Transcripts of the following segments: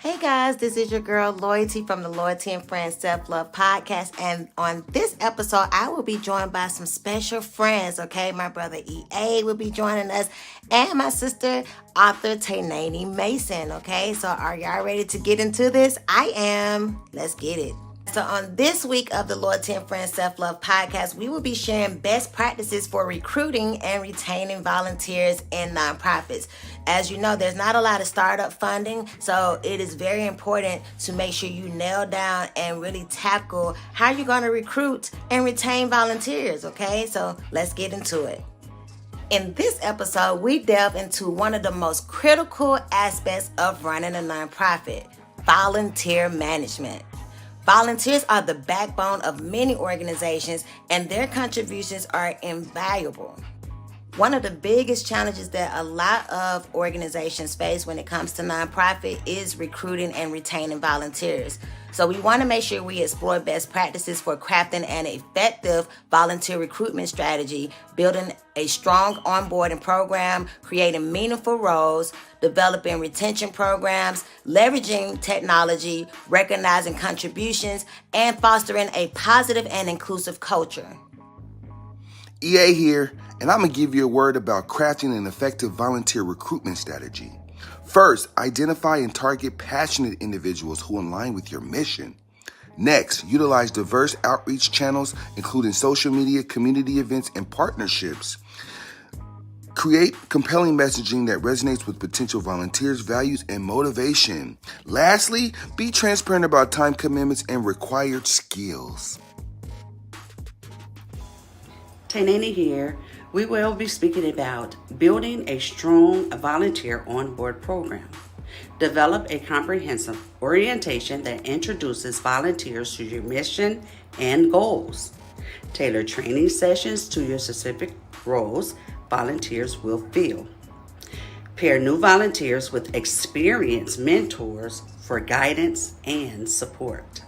Hey guys, this is your girl Loyalty from the Loyalty and Friends Self-Love Podcast. And on this episode, I will be joined by some special friends, okay? My brother EA will be joining us and my sister, author Tainani Mason, okay? So are y'all ready to get into this? I am. Let's get it. So on this week of the Loyalty and Friends Self-Love Podcast, we will be sharing best practices for recruiting and retaining volunteers in nonprofits. As you know, there's not a lot of startup funding, so it is very important to make sure you nail down and really tackle how you're going to recruit and retain volunteers, okay? So let's get into it. In this episode, we delve into one of the most critical aspects of running a nonprofit, volunteer management. Volunteers are the backbone of many organizations, and their contributions are invaluable. One of the biggest challenges that a lot of organizations face when it comes to nonprofit is recruiting and retaining volunteers. So we want to make sure we explore best practices for crafting an effective volunteer recruitment strategy, building a strong onboarding program, creating meaningful roles, developing retention programs, leveraging technology, recognizing contributions, and fostering a positive and inclusive culture. EA here, and I'm going to give you a word about crafting an effective volunteer recruitment strategy. First, identify and target passionate individuals who align with your mission. Next, utilize diverse outreach channels, including social media, community events, and partnerships. Create compelling messaging that resonates with potential volunteers' values and motivation. Lastly, be transparent about time commitments and required skills. Tainani here. We will be speaking about building a strong volunteer onboard program. Develop a comprehensive orientation that introduces volunteers to your mission and goals. Tailor training sessions to your specific roles volunteers will fill. Pair new volunteers with experienced mentors for guidance and support.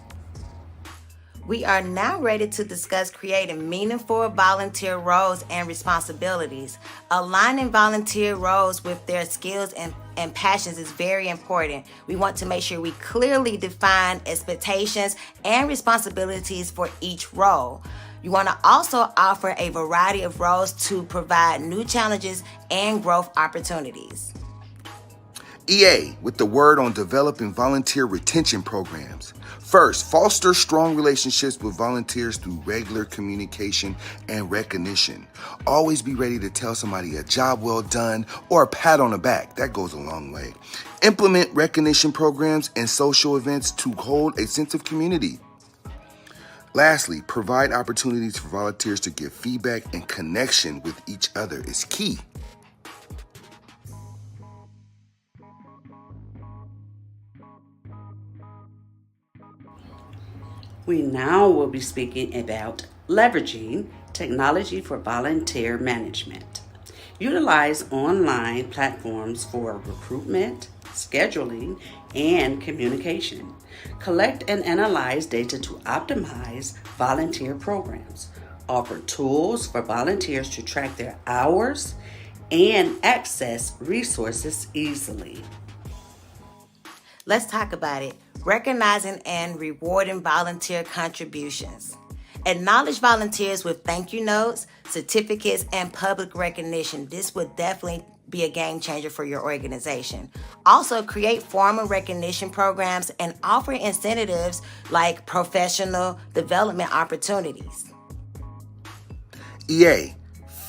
We are now ready to discuss creating meaningful volunteer roles and responsibilities. Aligning volunteer roles with their skills and passions is very important. We want to make sure we clearly define expectations and responsibilities for each role. You want to also offer a variety of roles to provide new challenges and growth opportunities. EA, with the word on developing volunteer retention programs. First, foster strong relationships with volunteers through regular communication and recognition. Always be ready to tell somebody a job well done or a pat on the back. That goes a long way. Implement recognition programs and social events to hold a sense of community. Lastly, provide opportunities for volunteers to give feedback and connection with each other is key. We now will be speaking about leveraging technology for volunteer management. Utilize online platforms for recruitment, scheduling, and communication. Collect and analyze data to optimize volunteer programs. Offer tools for volunteers to track their hours and access resources easily. Let's talk about it. Recognizing and rewarding volunteer contributions. Acknowledge volunteers with thank you notes, certificates, and public recognition. This would definitely be a game changer for your organization. Also, create formal recognition programs and offer incentives like professional development opportunities. EA,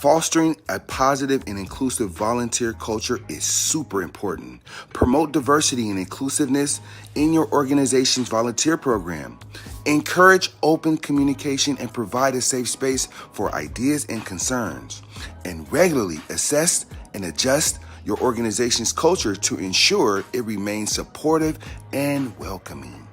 fostering a positive and inclusive volunteer culture is super important. Promote diversity and inclusiveness in your organization's volunteer program. Encourage open communication and provide a safe space for ideas and concerns. And regularly assess and adjust your organization's culture to ensure it remains supportive and welcoming.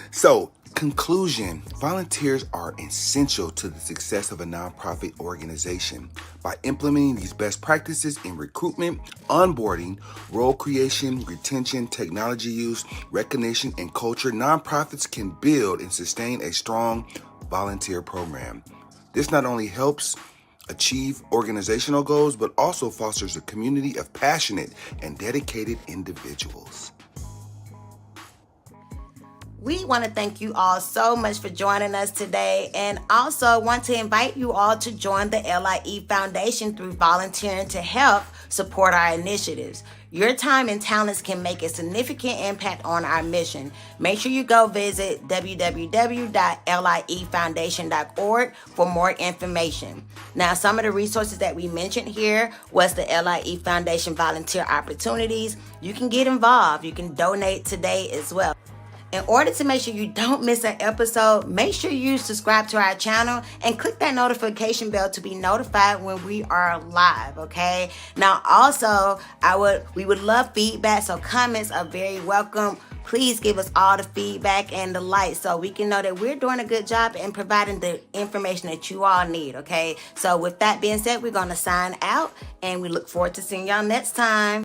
So, conclusion, volunteers are essential to the success of a nonprofit organization. By implementing these best practices in recruitment, onboarding, role creation, retention, technology use, recognition, and culture, nonprofits can build and sustain a strong volunteer program. This not only helps achieve organizational goals, but also fosters a community of passionate and dedicated individuals. We want to thank you all so much for joining us today, and also want to invite you all to join the LIE Foundation through volunteering to help support our initiatives. Your time and talents can make a significant impact on our mission. Make sure you go visit www.liefoundation.org for more information. Now, some of the resources that we mentioned here was the LIE Foundation volunteer opportunities. You can get involved. You can donate today as well. In order to make sure you don't miss an episode, make sure you subscribe to our channel and click that notification bell to be notified when we are live, okay? Now, also, we would love feedback, so comments are very welcome. Please give us all the feedback and the likes so we can know that we're doing a good job in providing the information that you all need, okay? So with that being said, we're going to sign out, and we look forward to seeing y'all next time.